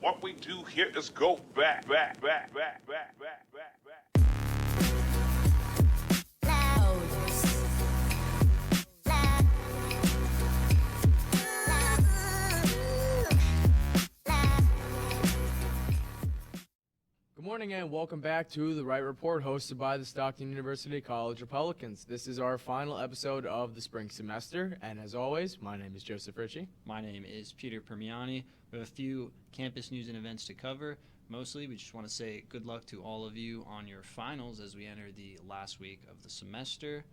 What we do here is go back. Good morning and welcome back to The Right Report, hosted by the Stockton University College Republicans. This is our final episode of the spring semester, and as always, my name is Joseph Ricci. My name is Peter Primiani. We have a few campus news and events to cover. Mostly, we just want to say good luck to all of you on your finals as we enter the last week of the semester.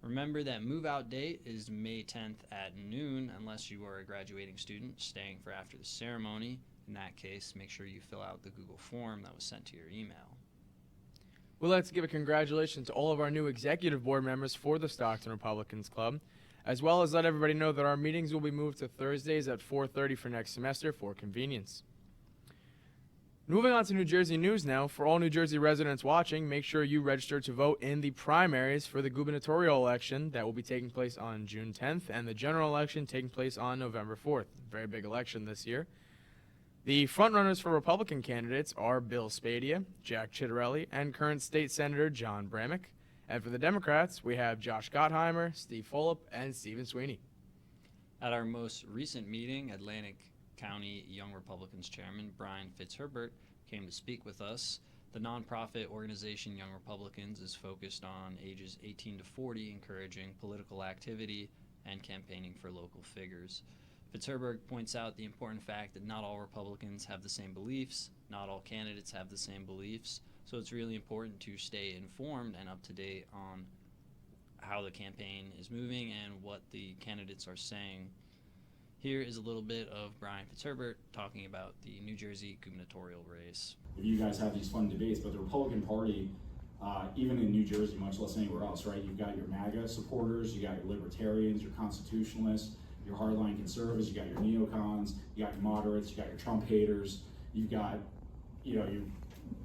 Remember that move-out date is May 10th at noon, unless you are a graduating student staying for after the ceremony. In that case, make sure you fill out the Google form that was sent to your email. We'd like to give a congratulations to all of our new executive board members for the Stockton Republicans Club, as well as let everybody know that our meetings will be moved to Thursdays at 4:30 for next semester for convenience. Moving on to New Jersey news now. For all New Jersey residents watching, make sure you register to vote in the primaries for the gubernatorial election that will be taking place on June 10th and the general election taking place on November 4th. Very big election this year. The frontrunners for Republican candidates are Bill Spadia, Jack Chitterelli, and current state senator John Bramnick. And for the Democrats, we have Josh Gottheimer, Steve Fulop, and Stephen Sweeney. At our most recent meeting, Atlantic County Young Republicans Chairman Brian Fitzherbert came to speak with us. The nonprofit organization Young Republicans is focused on ages 18 to 40, encouraging political activity and campaigning for local figures. Fitzherbert points out the important fact that not all Republicans have the same beliefs, not all candidates have the same beliefs, so it's really important to stay informed and up to date on how the campaign is moving and what the candidates are saying. Here is a little bit of Brian Fitzherbert talking about the New Jersey gubernatorial race. You guys have these fun debates, but the Republican Party, even in New Jersey, much less anywhere else, right? You've got your MAGA supporters, you got your libertarians, your constitutionalists, your hardline conservatives, you got your neocons, you got your moderates, you got your Trump haters, you've got, your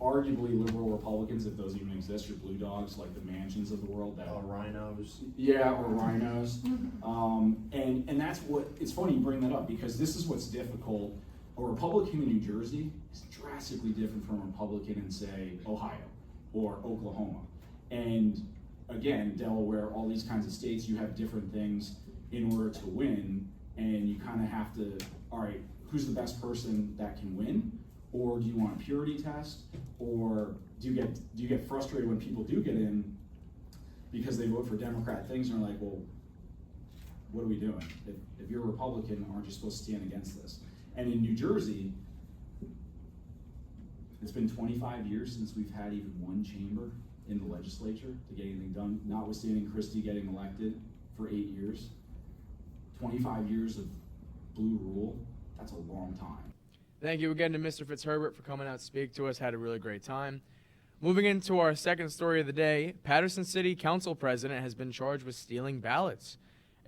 arguably liberal Republicans, if those even exist, your blue dogs, like the Mansions of the world. That rhinos. Yeah, or rhinos. And that's what, it's funny you bring that up, because this is what's difficult. A Republican in New Jersey is drastically different from a Republican in, say, Ohio or Oklahoma. And again, Delaware, all these kinds of states, you have different things in order to win, and you kind of have to, all right, who's the best person that can win? Or do you want a purity test? Or do you get frustrated when people do get in because they vote for Democrat things and are like, well, what are we doing? If you're a Republican, aren't you supposed to stand against this? And in New Jersey, it's been 25 years since we've had even one chamber in the legislature to get anything done, notwithstanding Christie getting elected for 8 years. 25 years of blue rule, that's a long time. Thank you again to Mr. Fitzherbert for coming out to speak to us. Had a really great time. Moving into our second story of the day, Paterson City Council President has been charged with stealing ballots.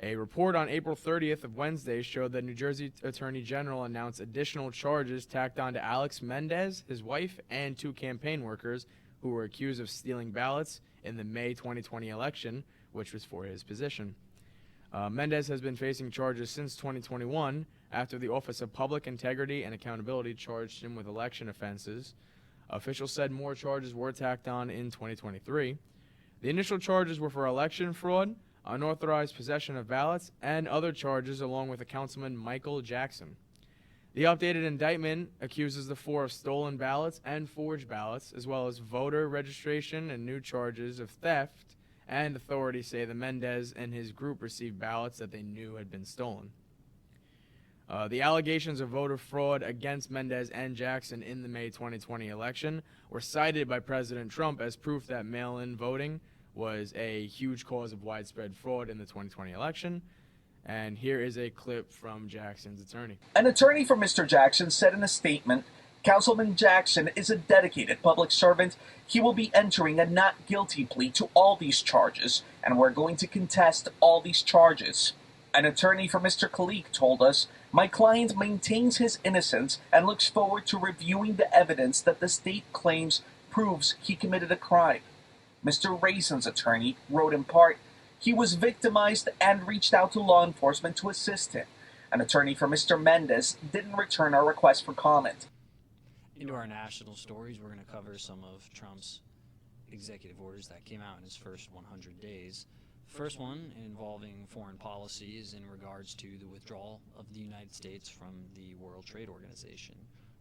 A report on April 30th of Wednesday showed that New Jersey Attorney General announced additional charges tacked on to Alex Mendez, his wife, and 2 campaign workers who were accused of stealing ballots in the May 2020 election, which was for his position. Mendez has been facing charges since 2021 after the Office of Public Integrity and Accountability charged him with election offenses. Officials said more charges were tacked on in 2023. The initial charges were for election fraud, unauthorized possession of ballots, and other charges along with a councilman, Michael Jackson. The updated indictment accuses the 4 of stolen ballots and forged ballots, as well as voter registration and new charges of theft, and authorities say that Mendez and his group received ballots that they knew had been stolen. The allegations of voter fraud against Mendez and Jackson in the May 2020 election were cited by President Trump as proof that mail-in voting was a huge cause of widespread fraud in the 2020 election. And here is a clip from Jackson's attorney. An attorney for Mr. Jackson said in a statement, Councilman Jackson is a dedicated public servant. He will be entering a not guilty plea to all these charges, and we're going to contest all these charges. An attorney for Mr. Kalik told us, my client maintains his innocence and looks forward to reviewing the evidence that the state claims proves he committed a crime. Mr. Raisin's attorney wrote in part, he was victimized and reached out to law enforcement to assist him. An attorney for Mr. Mendez didn't return our request for comment. Into our national stories, we're going to cover some of Trump's executive orders that came out in his first 100 days. First one involving foreign policy is in regards to the withdrawal of the United States from the World Trade Organization.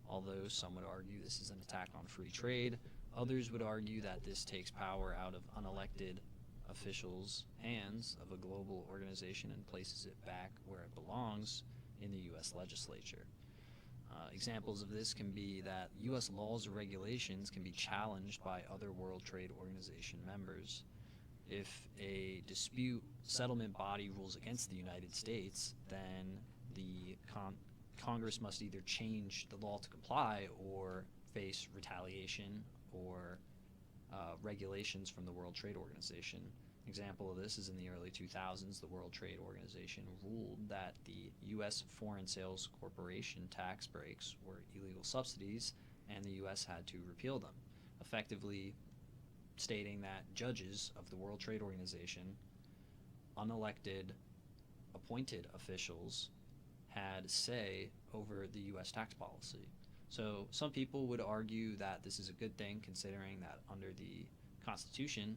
Although some would argue this is an attack on free trade, others would argue that this takes power out of unelected officials' hands of a global organization and places it back where it belongs in the U.S. legislature. Examples of this can be that U.S. laws or regulations can be challenged by other World Trade Organization members. If a dispute settlement body rules against the United States, then the Congress must either change the law to comply or face retaliation or regulations from the World Trade Organization. Example of this is in the early 2000s, the World Trade Organization ruled that the U.S. Foreign Sales Corporation tax breaks were illegal subsidies, and the U.S. had to repeal them, effectively stating that judges of the World Trade Organization, unelected, appointed officials, had say over the U.S. tax policy. So some people would argue that this is a good thing, considering that under the Constitution,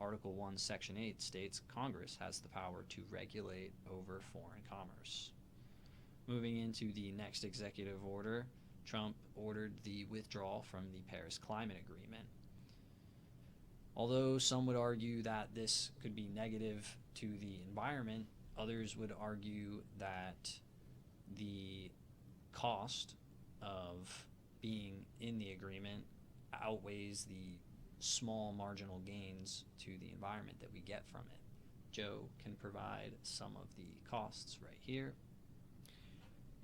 Article 1, Section 8 states Congress has the power to regulate over foreign commerce. Moving into the next executive order, Trump ordered the withdrawal from the Paris Climate Agreement. Although some would argue that this could be negative to the environment, others would argue that the cost of being in the agreement outweighs the small marginal gains to the environment that we get from it. Joe can provide some of the costs right here.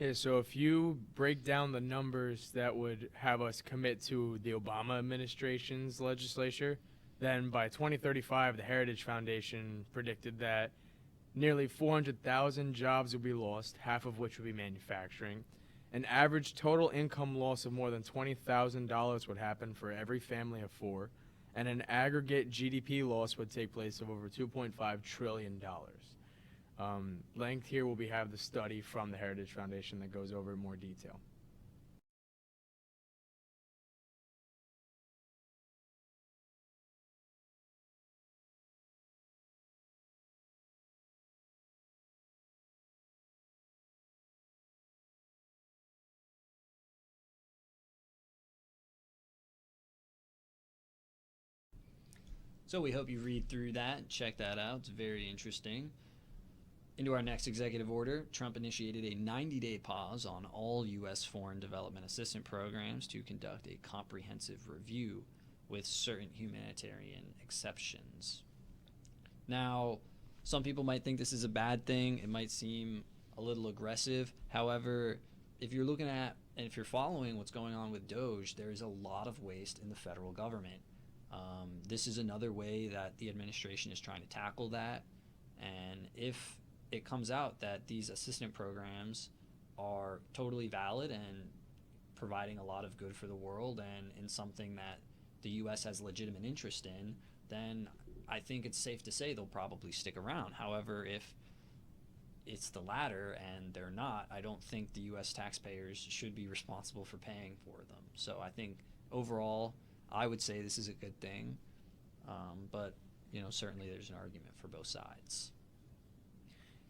Yeah, so if you break down the numbers that would have us commit to the Obama administration's legislature, then by 2035, the Heritage Foundation predicted that nearly 400,000 jobs would be lost, half of which would be manufacturing. An average total income loss of more than $20,000 would happen for every family of four, and an aggregate GDP loss would take place of over $2.5 trillion. Linked here will have the study from the Heritage Foundation that goes over in more detail. So we hope you read through that, check that out. It's very interesting. Into our next executive order, Trump initiated a 90-day pause on all U.S. foreign development assistance programs to conduct a comprehensive review with certain humanitarian exceptions. Now, some people might think this is a bad thing. It might seem a little aggressive. However, if you're looking at and if you're following what's going on with DOGE, there is a lot of waste in the federal government. This is another way that the administration is trying to tackle that. And if it comes out that these assistance programs are totally valid and providing a lot of good for the world and in something that the U.S. has legitimate interest in, then I think it's safe to say they'll probably stick around. However, if it's the latter and they're not, I don't think the U.S. taxpayers should be responsible for paying for them. So I think overall, I would say this is a good thing, but certainly there's an argument for both sides.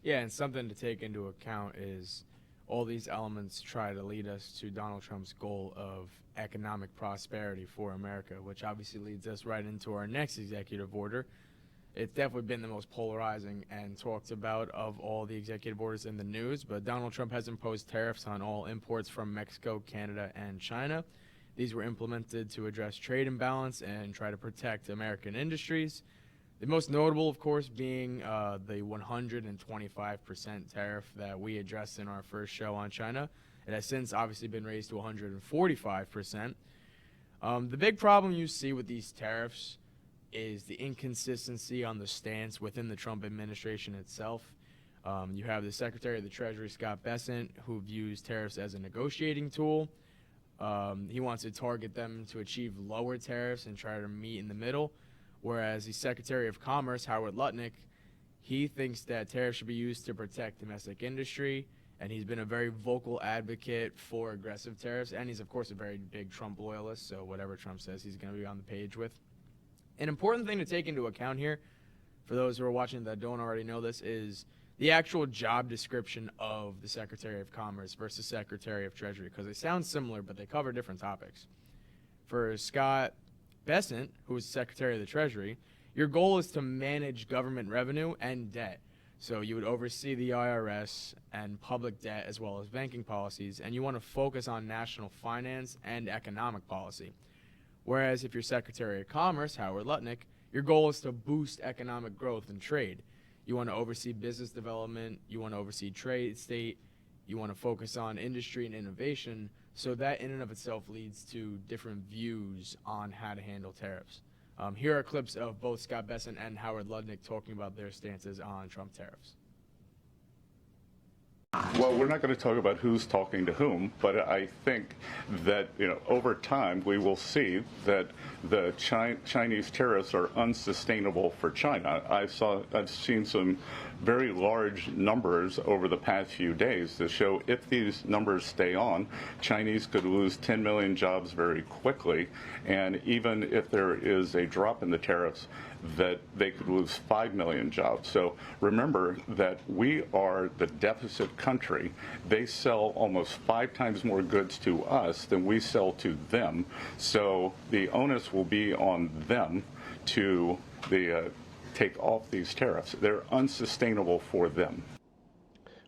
Yeah, and something to take into account is all these elements try to lead us to Donald Trump's goal of economic prosperity for America, which obviously leads us right into our next executive order. It's definitely been the most polarizing and talked about of all the executive orders in the news, but Donald Trump has imposed tariffs on all imports from Mexico, Canada, and China. These were implemented to address trade imbalance and try to protect American industries. The most notable, of course, being the 125% tariff that we addressed in our first show on China. It has since obviously been raised to 145%. The big problem you see with these tariffs is the inconsistency on the stance within the Trump administration itself. You have the Secretary of the Treasury, Scott Bessent, who views tariffs as a negotiating tool. He wants to target them to achieve lower tariffs and try to meet in the middle. Whereas the Secretary of Commerce, Howard Lutnick, he thinks that tariffs should be used to protect domestic industry And he's been a very vocal advocate for aggressive tariffs, and he's, of course, a very big Trump loyalist, so whatever Trump says, he's going to be on the page with. An important thing to take into account here, for those who are watching that don't already know this, is the actual job description of the Secretary of Commerce versus Secretary of Treasury, because they sound similar, but they cover different topics. For Scott Bessent, who is Secretary of the Treasury, your goal is to manage government revenue and debt. So you would oversee the IRS and public debt as well as banking policies, and you want to focus on national finance and economic policy. Whereas if you're Secretary of Commerce, Howard Lutnick, your goal is to boost economic growth and trade. You want to oversee business development, you want to oversee trade, state, you want to focus on industry and innovation, so that in and of itself leads to different views on how to handle tariffs. Here are clips of both Scott Bessent and Howard Lutnick talking about their stances on Trump tariffs. Well, we're not going to talk about who's talking to whom, but I think that, over time we will see that the Chinese tariffs are unsustainable for China. I've seen some very large numbers over the past few days that show if these numbers stay on, Chinese could lose 10 million jobs very quickly, and even if there is a drop in the tariffs, that they could lose 5 million jobs. So remember that we are the deficit country. They sell almost 5 times more goods to us than we sell to them. So the onus will be on them to take off these tariffs. They're unsustainable for them.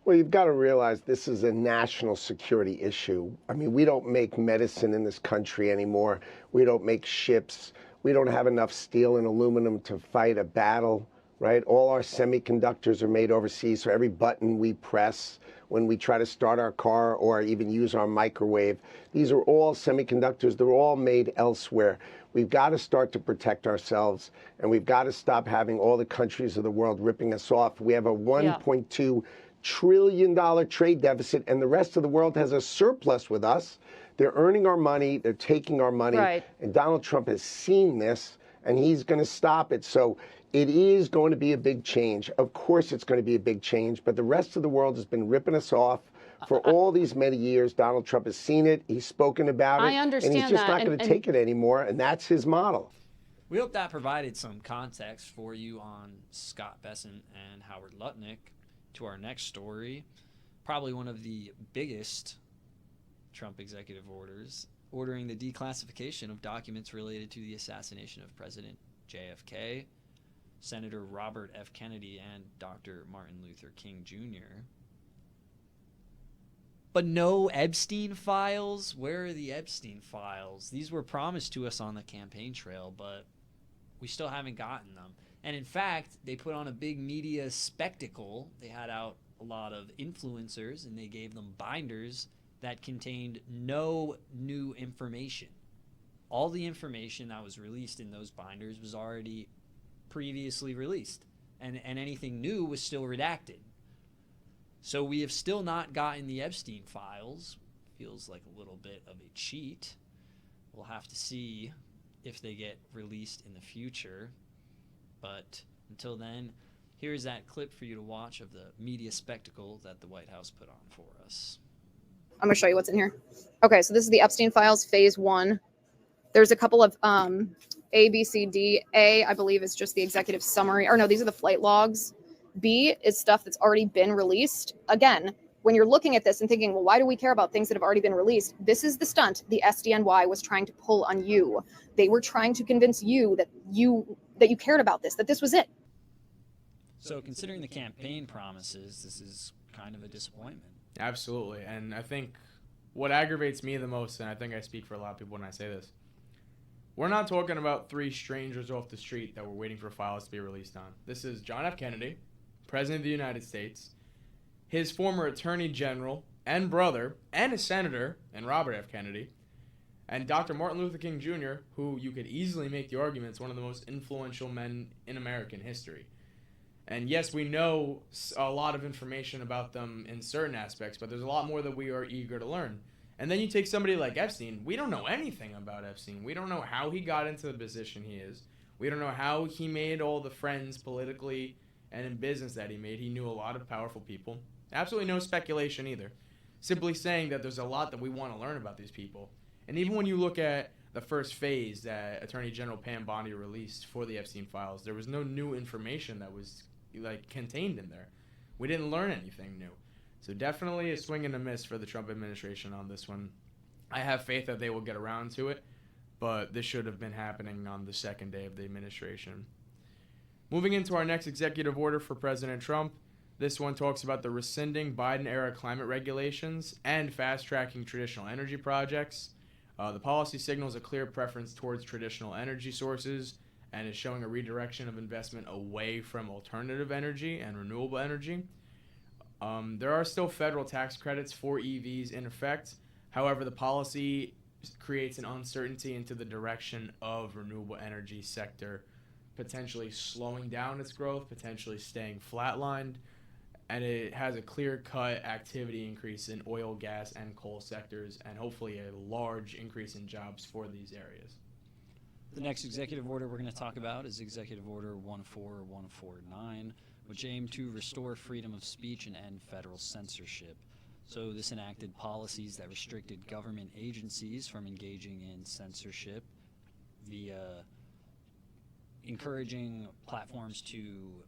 Well, you've got to realize this is a national security issue. I mean, we don't make medicine in this country anymore. We don't make ships. We don't have enough steel and aluminum to fight a battle, right? All our semiconductors are made overseas, so every button we press when we try to start our car or even use our microwave, these are all semiconductors. They're all made elsewhere. We've got to start to protect ourselves, and we've got to stop having all the countries of the world ripping us off. We have a $1.2 trillion trade deficit, and the rest of the world has a surplus with us. They're earning our money, they're taking our money, right. And Donald Trump has seen this, and he's going to stop it. So it is going to be a big change. Of course it's going to be a big change, but the rest of the world has been ripping us off for all these many years. Donald Trump has seen it, he's spoken about it, I understand and he's just that, not going to take it anymore, and that's his model. We hope that provided some context for you on Scott Bessent and Howard Lutnick. To our next story, probably one of the biggest Trump executive orders, ordering the declassification of documents related to the assassination of President JFK, Senator Robert F. Kennedy, and Dr. Martin Luther King Jr. But no Epstein files? Where are the Epstein files? These were promised to us on the campaign trail, but we still haven't gotten them. And in fact, they put on a big media spectacle. They had out a lot of influencers, and they gave them binders that contained no new information. All the information that was released in those binders was already previously released, and anything new was still redacted. So we have still not gotten the Epstein files. Feels like a little bit of a cheat. We'll have to see if they get released in the future. But until then, here's that clip for you to watch of the media spectacle that the White House put on for us. I'm going to show you what's in here. Okay, so this is the Epstein files, phase 1. There's a couple of A, B, C, D. A, I believe, is just the executive summary. Or no, these are the flight logs. B is stuff that's already been released. Again, when you're looking at this and thinking, well, why do we care about things that have already been released? This is the stunt the SDNY was trying to pull on you. They were trying to convince you that you cared about this, that this was it. So considering the campaign promises, this is kind of a disappointment. Absolutely. And I think what aggravates me the most, and I think I speak for a lot of people when I say this, we're not talking about 3 strangers off the street that we're waiting for files to be released on. This is John F. Kennedy, President of the United States, his former Attorney General and brother, and a senator, and Robert F. Kennedy, and Dr. Martin Luther King Jr., who you could easily make the argument is one of the most influential men in American history. And yes, we know a lot of information about them in certain aspects, but there's a lot more that we are eager to learn. And then you take somebody like Epstein. We don't know anything about Epstein. We don't know how he got into the position he is. We don't know how he made all the friends politically and in business that he made. He knew a lot of powerful people. Absolutely no speculation either. Simply saying that there's a lot that we want to learn about these people. And even when you look at the first phase that Attorney General Pam Bondi released for the Epstein files, there was no new information that was contained in there. We didn't learn anything new. So definitely a swing and a miss for the Trump administration on this one. I have faith that they will get around to it, but this should have been happening on the second day of the administration. Moving into our next executive order for President Trump, this one talks about the rescinding Biden-era climate regulations and fast-tracking traditional energy projects. The policy signals a clear preference towards traditional energy sources and is showing a redirection of investment away from alternative energy and renewable energy. There are still federal tax credits for EVs in effect. However, the policy creates an uncertainty into the direction of renewable energy sector, potentially slowing down its growth, potentially staying flatlined, and it has a clear-cut activity increase in oil, gas, and coal sectors, and hopefully a large increase in jobs for these areas. The next executive order we're going to talk about is Executive Order 14149, which aimed to restore freedom of speech and end federal censorship. So this enacted policies that restricted government agencies from engaging in censorship via encouraging platforms to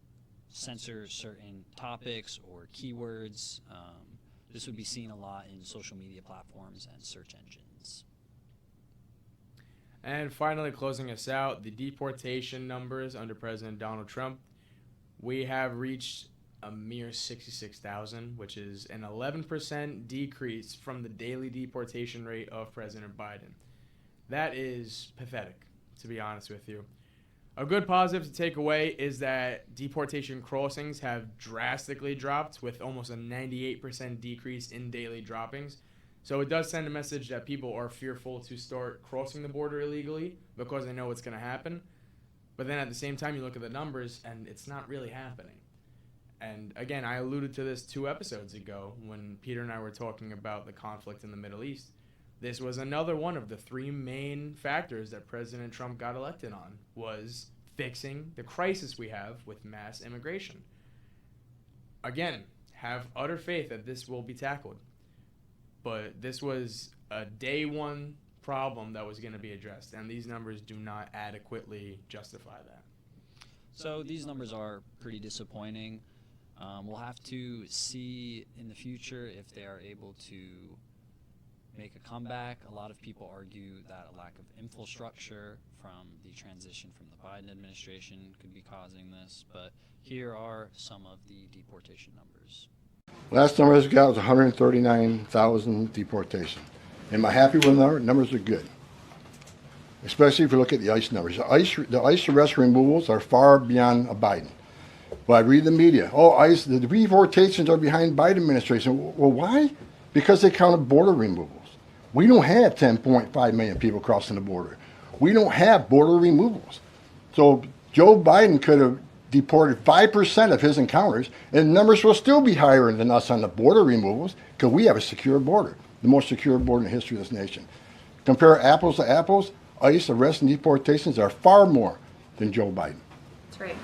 censor certain topics or keywords. This would be seen a lot in social media platforms and search engines. And finally, closing us out, the deportation numbers under President Donald Trump. We have reached a mere 66,000, which is an 11% decrease from the daily deportation rate of President Biden. That is pathetic, to be honest with you. A good positive to take away is that deportation crossings have drastically dropped, with almost a 98% decrease in daily droppings. So it does send a message that people are fearful to start crossing the border illegally because they know what's going to happen. But then at the same time, you look at the numbers and it's not really happening. And again, I alluded to this 2 episodes ago when Peter and I were talking about the conflict in the Middle East. This was another one of the 3 main factors that President Trump got elected on, was fixing the crisis we have with mass immigration. Again, have utter faith that this will be tackled. But this was a day one problem that was going to be addressed, and these numbers do not adequately justify that. So these numbers are pretty disappointing. We'll have to see in the future if they are able to make a comeback. A lot of people argue that a lack of infrastructure from the transition from the Biden administration could be causing this, but here are some of the deportation numbers. Last number I got was 139,000 deportation. Am I happy with the numbers? Are good, especially if you look at the ICE numbers. The ICE arrest removals are far beyond a Biden. But I read the media. Oh, ICE, the deportations are behind Biden administration. Well, why? Because they counted border removals. We don't have 10.5 million people crossing the border. We don't have border removals. So Joe Biden could have deported 5% of his encounters, and the numbers will still be higher than us on the border removals because we have a secure border, the most secure border in the history of this nation. Compare apples to apples, ICE arrests and deportations are far more than Joe Biden. That's right.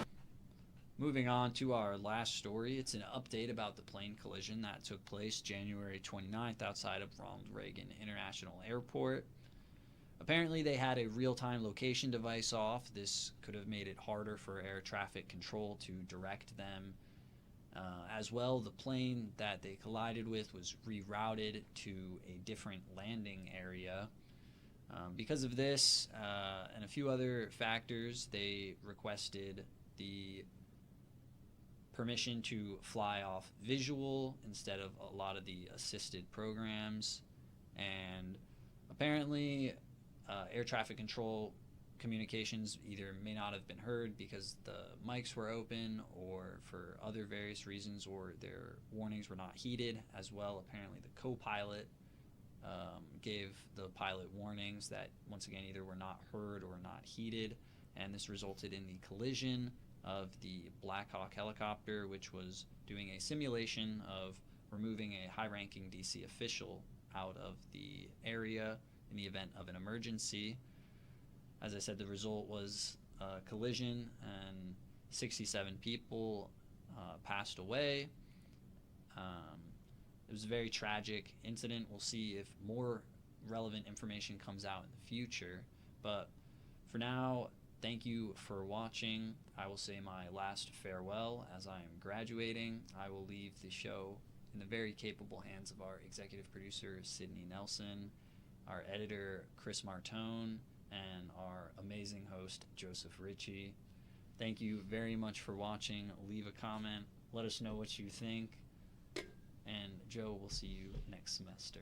Moving on to our last story, it's an update about the plane collision that took place January 29th outside of Ronald Reagan International Airport. Apparently, they had a real-time location device off. This could have made it harder for air traffic control to direct them. As well, the plane that they collided with was rerouted to a different landing area. Because of this and a few other factors, they requested the permission to fly off visual instead of a lot of the assisted programs. And apparently, air traffic control communications either may not have been heard because the mics were open or for other various reasons, or their warnings were not heeded. As well, apparently the co-pilot gave the pilot warnings that once again either were not heard or not heeded, and this resulted in the collision of the Black Hawk helicopter, which was doing a simulation of removing a high-ranking DC official out of the area in the event of an emergency. As I said, the result was a collision and 67 people passed away. It was a very tragic incident. We'll see if more relevant information comes out in the future. But for now, thank you for watching. I will say my last farewell as I am graduating. I will leave the show in the very capable hands of our executive producer, Sydney Nelson, our editor, Chris Martone, and our amazing host, Joseph Ricci. Thank you very much for watching. Leave a comment. Let us know what you think. And Joe, we'll see you next semester.